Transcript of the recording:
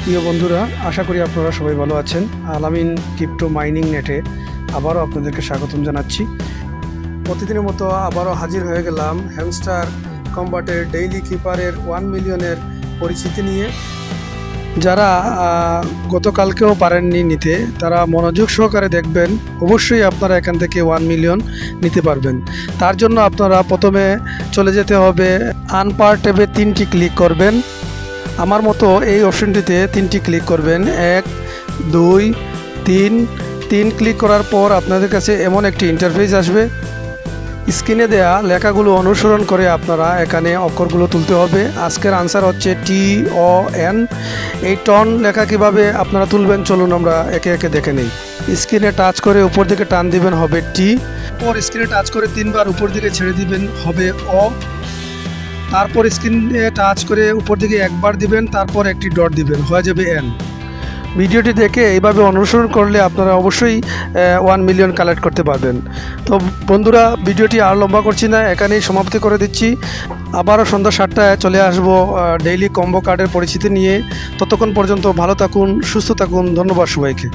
প্রিয় বন্ধুরা, আশা করি আপনারা সবাই ভালো আছেন। আলামিন ক্রিপ্টো মাইনিং নেটে আবারও আপনাদেরকে স্বাগতম জানাচ্ছি। প্রতিদিনের মতো আবারও হাজির হয়ে গেলাম হ্যামস্টার কম্বাটের ডেইলি কিপারের 1 মিলিয়নের পরিচিতি নিয়ে। যারা গতকালকেও পারেননি নিতে, তারা মনোযোগ সহকারে দেখবেন, অবশ্যই আপনারা এখান থেকে 1 মিলিয়ন নিতে পারবেন। তার জন্য আপনারা প্রথমে চলে যেতে হবে আনপার ট্যাবে 3টি ক্লিক করবেন। আমার মতো এই অপশনটিতে 3টি ক্লিক করবেন। 1 2 3 ক্লিক করার পর আপনাদের কাছে এমন একটি ইন্টারফেস আসবে। স্ক্রিনে দেয়া লেখাগুলো অনুসরণ করে আপনারা এখানে অক্ষরগুলো তুলতে হবে। আজকের আনসার হচ্ছে TON। এই টন লেখা কিভাবে আপনারা তুলবেন চলুন আমরা একে একে দেখে নিই। স্ক্রিনে টাচ করে উপর দিকে টান দিবেন, হবে টি। পর স্ক্রিনে টাচ করে 3বার উপর দিকে ছেড়ে দিবেন, হবে অ। তারপর স্ক্রিনে টাচ করে উপর দিকে একবার দিবেন, তারপর একটি ডট দিবেন, হয়ে যাবে এন। ভিডিওটি দেখে এইভাবে অনুসরণ করলে আপনারা অবশ্যই 1 মিলিয়ন কালেক্ট করতে পারবেন। তো বন্ধুরা, ভিডিওটি আর লম্বা করছি না, এখানেই সমাপ্তি করে দিচ্ছি। আবারও সন্ধ্যা 7টায় চলে আসব ডেইলি কম্বো কার্ডের পরিচিতি নিয়ে। ততক্ষণ পর্যন্ত ভালো থাকুন, সুস্থ থাকুন। ধন্যবাদ সবাইকে।